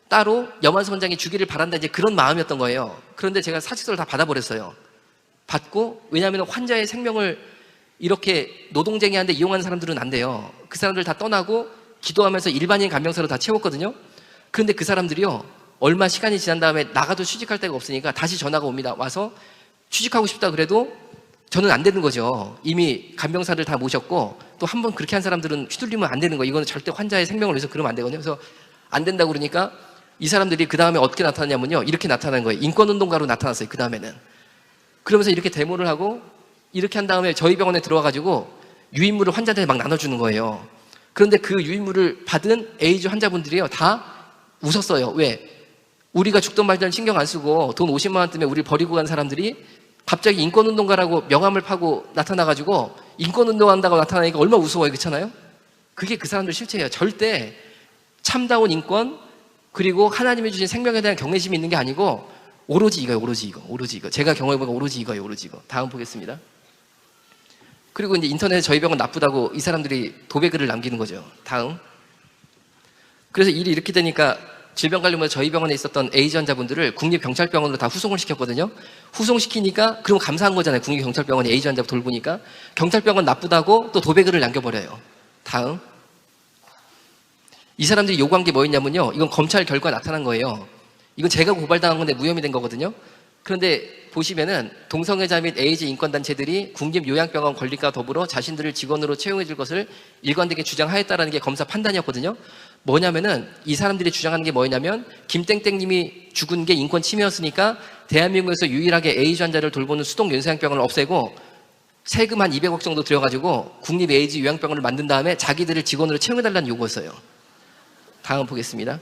Speaker 1: 따로 염환수 원장이 주기를 바란다. 이제 그런 마음이었던 거예요. 그런데 제가 사직서를 다 받아버렸어요. 받고, 왜냐하면 환자의 생명을 이렇게 노동쟁이한데 이용하는 사람들은 안 돼요. 그 사람들 다 떠나고 기도하면서 일반인 간병사로 다 채웠거든요. 그런데 그 사람들이요, 얼마 시간이 지난 다음에 나가도 취직할 데가 없으니까 다시 전화가 옵니다. 와서 취직하고 싶다 그래도 저는 안 되는 거죠. 이미 간병사를 다 모셨고 또 한 번 그렇게 한 사람들은 휘둘리면 안 되는 거예요. 이거는 절대 환자의 생명을 위해서 그러면 안 되거든요. 그래서 안 된다고 그러니까 이 사람들이 그 다음에 어떻게 나타났냐면요, 이렇게 나타난 거예요. 인권운동가로 나타났어요. 그 다음에는. 그러면서 이렇게 데모를 하고 이렇게 한 다음에 저희 병원에 들어와가지고 유인물을 환자들한테 막 나눠주는 거예요. 그런데 그 유인물을 받은 에이즈 환자분들이요, 다 웃었어요. 왜? 우리가 죽던 말든 신경 안 쓰고 돈 50만 원 때문에 우리 버리고 간 사람들이 갑자기 인권운동가라고 명함을 파고 나타나가지고 인권운동한다고 나타나니까 얼마나 우스워요. 그렇잖아요? 그게 그 사람들 실체예요. 절대 참다운 인권 그리고 하나님이 주신 생명에 대한 경외심이 있는 게 아니고 오로지 이거예요. 오로지 이거. 제가 경험해보니까 오로지 이거예요. 오로지 이거. 다음 보겠습니다. 그리고 이제 인터넷에 저희 병원 나쁘다고 이 사람들이 도배글을 남기는 거죠. 다음. 그래서 일이 이렇게 되니까 질병관리본부에서 저희 병원에 있었던 에이즈 환자분들을 국립경찰병원으로 다 후송을 시켰거든요. 후송시키니까 그럼 감사한 거잖아요. 국립경찰병원이 에이즈 환자 돌보니까. 경찰병원 나쁘다고 또 도배글을 남겨버려요. 다음. 이 사람들이 요구한 게 뭐였냐면요, 이건 검찰 결과 나타난 거예요. 이건 제가 고발당한 건데 무혐의 된 거거든요. 그런데 보시면은 동성애자 및 에이즈 인권단체들이 국립요양병원 건립과 더불어 자신들을 직원으로 채용해 줄 것을 일관되게 주장하였다라는 게 검사 판단이었거든요. 뭐냐면은 이 사람들이 주장하는 게 뭐냐면 김땡땡님이 죽은 게 인권 침해였으니까 대한민국에서 유일하게 에이즈 환자를 돌보는 수동 연소양병원을 없애고 세금 한 200억 정도 들여가지고 국립 에이즈 요양병원을 만든 다음에 자기들을 직원으로 채용해달라는 요구였어요. 다음 보겠습니다.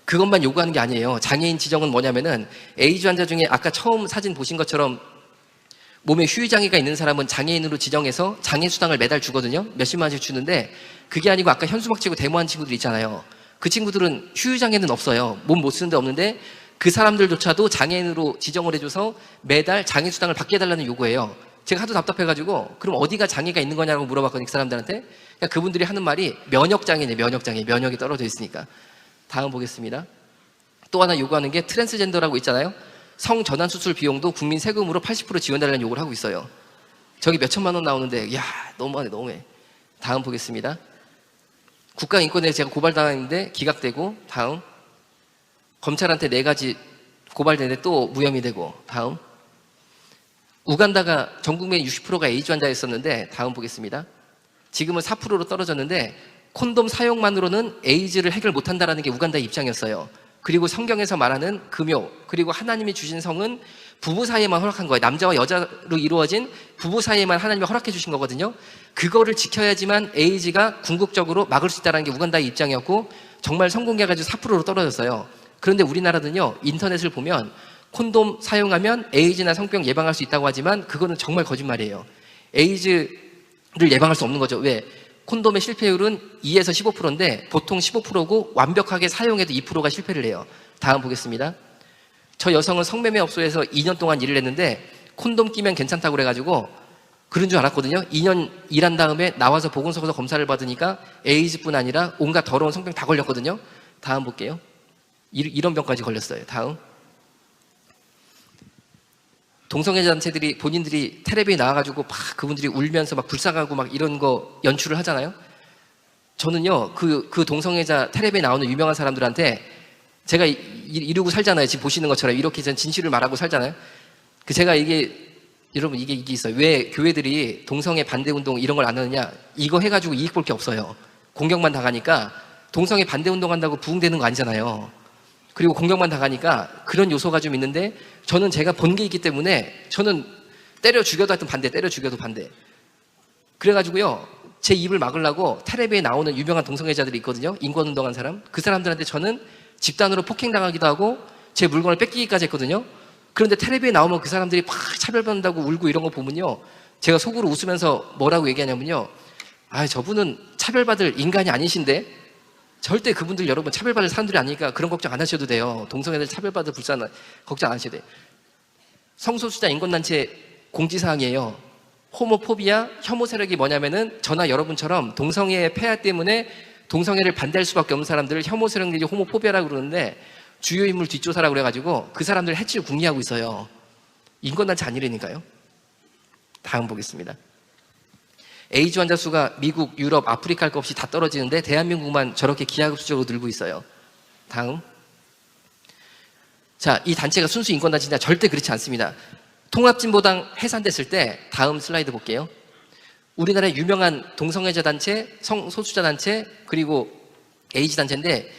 Speaker 1: 그것만 요구하는 게 아니에요. 장애인 지정은 뭐냐면은 에이즈 환자 중에 아까 처음 사진 보신 것처럼 몸에 휴유장애가 있는 사람은 장애인으로 지정해서 장애수당을 매달 주거든요. 몇십만 원씩 주는데 그게 아니고 아까 현수막 치고 데모한 친구들 있잖아요. 그 친구들은 휴유장애는 없어요. 몸 못 쓰는데 없는데 그 사람들조차도 장애인으로 지정을 해줘서 매달 장애수당을 받게 해달라는 요구예요. 제가 하도 답답해가지고 그럼 어디가 장애가 있는 거냐고 물어봤거든요. 그 사람들한테. 그러니까 그분들이 하는 말이 면역장애네. 면역장애. 면역이 떨어져 있으니까. 다음 보겠습니다. 또 하나 요구하는 게 트랜스젠더라고 있잖아요. 성전환 수술 비용도 국민 세금으로 80% 지원달라는 요구를 하고 있어요. 저기 몇 천만 원 나오는데 야 너무하네 너무해. 다음 보겠습니다. 국가인권에 제가 고발당했는데 기각되고 다음 검찰한테 4가지 고발되는데 또 무혐의 되고 다음 우간다가 전 국민의 60%가 에이즈 환자였었는데 다음 보겠습니다. 지금은 4%로 떨어졌는데 콘돔 사용만으로는 에이즈를 해결 못한다는 게 우간다의 입장이었어요. 그리고 성경에서 말하는 금요 그리고 하나님이 주신 성은 부부 사이에만 허락한 거예요. 남자와 여자로 이루어진 부부 사이에만 하나님이 허락해 주신 거거든요. 그거를 지켜야지만 에이즈가 궁극적으로 막을 수 있다는 게 우간다의 입장이었고 정말 성공해가지고 4%로 떨어졌어요. 그런데 우리나라는요 인터넷을 보면 콘돔 사용하면 에이즈나 성병 예방할 수 있다고 하지만 그거는 정말 거짓말이에요. 에이즈를 예방할 수 없는 거죠. 왜? 콘돔의 실패율은 2에서 15%인데 보통 15%고 완벽하게 사용해도 2%가 실패를 해요. 다음 보겠습니다. 저 여성은 성매매 업소에서 2년 동안 일을 했는데 콘돔 끼면 괜찮다고 그래가지고 그런 줄 알았거든요. 2년 일한 다음에 나와서 보건소에서 검사를 받으니까 에이즈뿐 아니라 온갖 더러운 성병 다 걸렸거든요. 다음 볼게요. 이런 병까지 걸렸어요. 다음. 동성애자 단체들이 본인들이 텔레비에 나와가지고 막 그분들이 울면서 막 불쌍하고 막 이런 거 연출을 하잖아요. 저는요 그 동성애자 텔레비에 나오는 유명한 사람들한테 제가 이러고 살잖아요. 지금 보시는 것처럼 이렇게 전 진실을 말하고 살잖아요. 그 제가 여러분 이게 있어요. 왜 교회들이 동성애 반대 운동 이런 걸 안 하느냐? 이거 해가지고 이익 볼 게 없어요. 공격만 당하니까 동성애 반대 운동 한다고 부흥되는 거 아니잖아요. 그리고 공격만 당하니까 그런 요소가 좀 있는데 저는 제가 본 게 있기 때문에 저는 때려 죽여도 하여튼 반대, 때려 죽여도 반대. 그래가지고요 제 입을 막으려고 텔레비에 나오는 유명한 동성애자들이 있거든요. 인권운동한 사람. 그 사람들한테 저는 집단으로 폭행당하기도 하고 제 물건을 뺏기기까지 했거든요. 그런데 텔레비에 나오면 그 사람들이 막 차별받는다고 울고 이런 거 보면요 제가 속으로 웃으면서 뭐라고 얘기하냐면요 저분은 차별받을 인간이 아니신데 절대 그분들 여러분 차별받을 사람들이 아니니까 그런 걱정 안 하셔도 돼요. 동성애들 차별받을 불쌍한 걱정 안 하셔도 돼요. 성소수자 인권단체 공지사항이에요. 호모포비아, 혐오 세력이 뭐냐면은 저나 여러분처럼 동성애의 폐하 때문에 동성애를 반대할 수밖에 없는 사람들을 혐오 세력들이 호모포비아라고 그러는데 주요 인물 뒷조사라고 그래가지고 그 사람들을 해치고 궁리하고 있어요. 인권단체 아니라니까요. 다음 보겠습니다. 에이즈 환자 수가 미국, 유럽, 아프리카 할 것 없이 다 떨어지는데 대한민국만 저렇게 기하급수적으로 늘고 있어요. 다음. 자, 이 단체가 순수 인권단체냐? 절대 그렇지 않습니다. 통합진보당 해산됐을 때 다음 슬라이드 볼게요. 우리나라의 유명한 동성애자 단체, 성소수자 단체, 그리고 에이즈 단체인데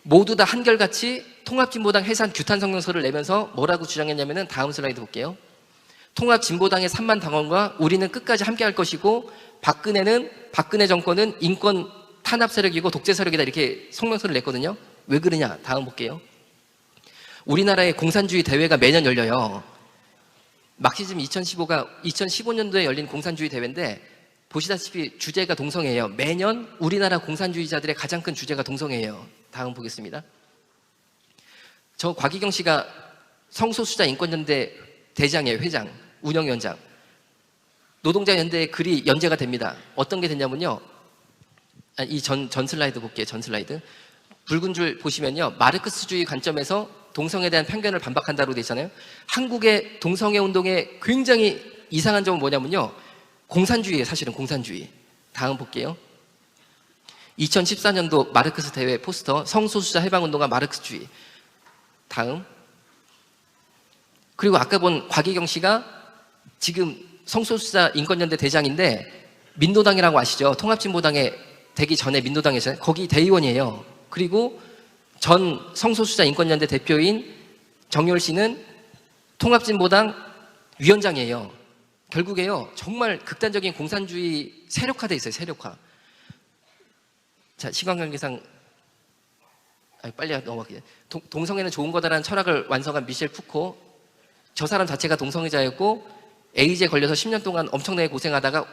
Speaker 1: 모두 다 한결같이 통합진보당 해산 규탄 성명서를 내면서 뭐라고 주장했냐면은 다음 슬라이드 볼게요. 통합진보당의 3만 당원과 우리는 끝까지 함께 할 것이고 박근혜 정권은 인권 탄압 세력이고 독재 세력이다 이렇게 성명서를 냈거든요. 왜 그러냐? 다음 볼게요. 우리나라의 공산주의 대회가 매년 열려요. 막시즘 2015가 2015년도에 열린 공산주의 대회인데 보시다시피 주제가 동성애예요. 매년 우리나라 공산주의자들의 가장 큰 주제가 동성애예요. 다음 보겠습니다. 저 곽희경 씨가 성소수자 인권연대 대장이에요. 회장, 운영위원장. 노동자연대에 글이 연재가 됩니다. 어떤 게 됐냐면요. 이 전 슬라이드 볼게요. 전 슬라이드. 붉은 줄 보시면요. 마르크스주의 관점에서 동성애에 대한 편견을 반박한다고 되어 있잖아요. 한국의 동성애 운동의 굉장히 이상한 점은 뭐냐면요. 공산주의예요. 사실은 공산주의. 다음 볼게요. 2014년도 마르크스 대회 포스터 성소수자 해방운동가 마르크스주의. 다음. 그리고 아까 본 곽희경 씨가 지금 성소수자 인권연대 대장인데 민노당이라고 아시죠? 통합진보당에 되기 전에 민노당이잖아요. 거기 대의원이에요. 그리고 전 성소수자 인권연대 대표인 정열 씨는 통합진보당 위원장이에요. 결국에요. 정말 극단적인 공산주의 세력화돼 있어요. 세력화. 자, 시간 관계상 빨리 넘어가게. 동성애는 좋은 거다라는 철학을 완성한 미셸 푸코. 저 사람 자체가 동성애자였고 에이즈에 걸려서 10년 동안 엄청나게 고생하다가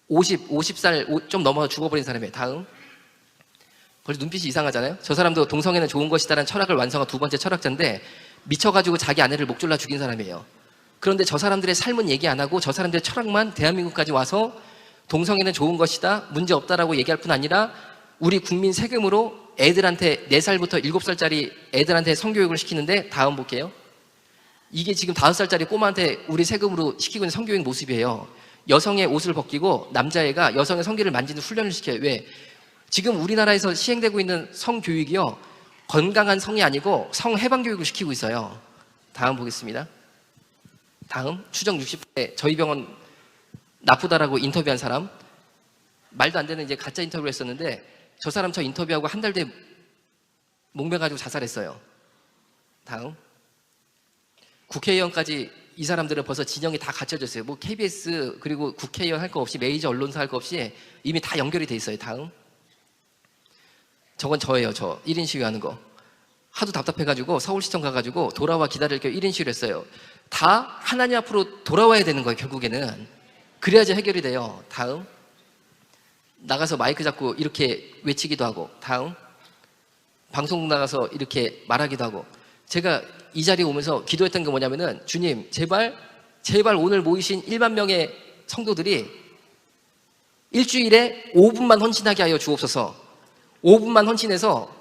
Speaker 1: 50살 좀 넘어서 죽어버린 사람이에요. 다음. 벌써 눈빛이 이상하잖아요. 저 사람도 동성애는 좋은 것이다라는 철학을 완성한 두 번째 철학자인데 미쳐가지고 자기 아내를 목 졸라 죽인 사람이에요. 그런데 저 사람들의 삶은 얘기 안 하고 저 사람들의 철학만 대한민국까지 와서 동성애는 좋은 것이다, 문제 없다라고 얘기할 뿐 아니라 우리 국민 세금으로 애들한테 4살부터 7살짜리 애들한테 성교육을 시키는데, 다음 볼게요. 이게 지금 5살짜리 꼬마한테 우리 세금으로 시키고 있는 성교육 모습이에요. 여성의 옷을 벗기고 남자애가 여성의 성기를 만지는 훈련을 시켜요. 왜? 지금 우리나라에서 시행되고 있는 성교육이요, 건강한 성이 아니고 성해방교육을 시키고 있어요. 다음 보겠습니다. 다음. 추정 60대 저희 병원 나쁘다라고 인터뷰한 사람, 말도 안 되는 이제 가짜 인터뷰를 했었는데 저 사람 저 인터뷰하고 한 달 뒤에 목매가지고 자살했어요. 다음. 국회의원까지 이 사람들은 벌써 진영이 다 갖춰졌어요. 뭐 KBS 그리고 국회의원 할 거 없이 메이저 언론사 할 거 없이 이미 다 연결이 돼 있어요. 다음. 저건 저예요. 저 1인 시위하는 거. 하도 답답해가지고 서울시청 가가지고 돌아와 기다릴 게 1인 시위를 했어요. 다 하나님 앞으로 돌아와야 되는 거예요. 결국에는. 그래야지 해결이 돼요. 다음. 나가서 마이크 잡고 이렇게 외치기도 하고. 다음. 방송국 나가서 이렇게 말하기도 하고. 제가 이 자리에 오면서 기도했던 게 뭐냐면은, 주님 제발 오늘 모이신 1만 명의 성도들이 일주일에 5분만 헌신하게 하여 주옵소서. 5분만 헌신해서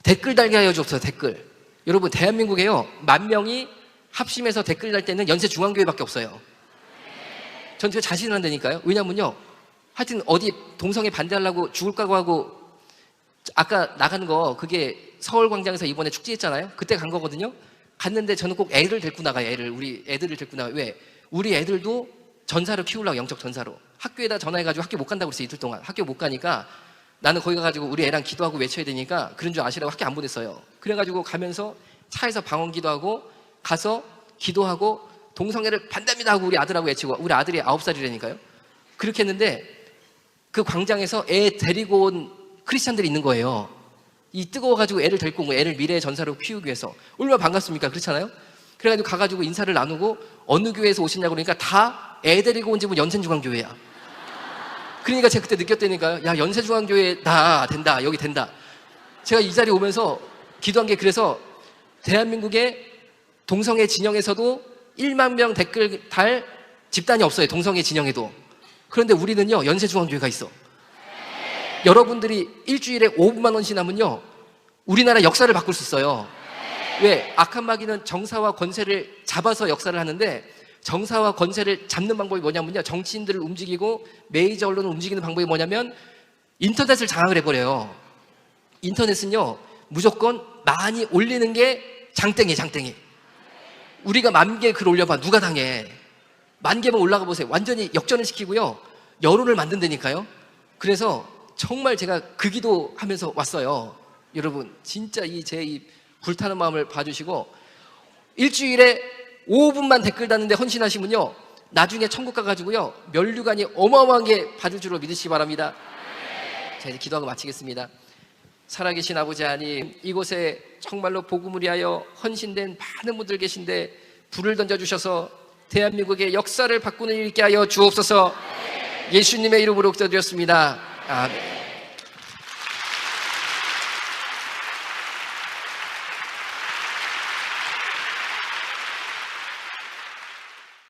Speaker 1: 댓글 달게 하여 주옵소서. 댓글. 여러분, 대한민국에요 10,000명이 합심해서 댓글 달 때는 연세중앙교회밖에 없어요. 전 그거 자신을 한다니까요. 왜냐면요, 하여튼 어디 동성애 반대하려고 죽을 각오하고, 아까 나간 거 그게 서울광장에서 이번에 축제했잖아요. 그때 간 거거든요. 갔는데 저는 꼭 애를 데리고 나가요. 우리 애들을 데리고 나가요. 왜? 우리 애들도 전사로 키우려고, 영적 전사로. 학교에다 전화해가지고 학교 못 간다고 그랬어요. 이틀 동안 학교 못 가니까 나는 거기 가가지고 우리 애랑 기도하고 외쳐야 되니까 그런 줄 아시라고 학교 안 보냈어요. 그래가지고 가면서 차에서 방언 기도하고 가서 기도하고 동성애를 반대합니다 하고 우리 아들하고 외치고, 우리 아들이 9살이라니까요. 그렇게 했는데 그 광장에서 애 데리고 온 크리스찬들이 있는 거예요. 이 뜨거워가지고 애를 데리고 온 거예요. 애를 미래의 전사로 키우기 위해서. 얼마나 반갑습니까? 그렇잖아요. 그래가지고 가가지고 인사를 나누고 어느 교회에서 오시냐고 그러니까 다 애 데리고 온 집은 연세중앙교회야. 그러니까 제가 그때 느꼈다니까요. 야, 연세중앙교회 된다. 여기 된다. 제가 이 자리에 오면서 기도한 게, 그래서 대한민국의 동성애 진영에서도 1만 명 댓글 달 집단이 없어요. 동성애 진영에도. 그런데 우리는요, 연세중앙교회가 있어. 여러분들이 일주일에 5분만 헌신하면요, 우리나라 역사를 바꿀 수 있어요. 왜? 악한 마귀는 정사와 권세를 잡아서 역사를 하는데, 정사와 권세를 잡는 방법이 뭐냐면요, 정치인들을 움직이고 메이저 언론을 움직이는 방법이 뭐냐면 인터넷을 장악을 해버려요. 인터넷은요, 무조건 많이 올리는 게 장땡이. 우리가 10,000개 글 올려봐, 누가 당해? 10,000개만 올라가 보세요. 완전히 역전을 시키고요, 여론을 만든다니까요. 그래서 정말 제가 그 기도하면서 왔어요. 여러분, 진짜 제 불타는 마음을 봐주시고, 일주일에 5분만 댓글 다는데 헌신하시면요, 나중에 천국 가가지고요, 면류관이 어마어마하게 받을 줄로 믿으시기 바랍니다. 자, 이제 기도하고 마치겠습니다. 살아계신 아버지 하나님, 이곳에 정말로 복음을 위하여 헌신된 많은 분들 계신데 불을 던져주셔서 대한민국의 역사를 바꾸는 일 있게 하여 주옵소서. 예수님의 이름으로 기도드렸습니다. 아멘.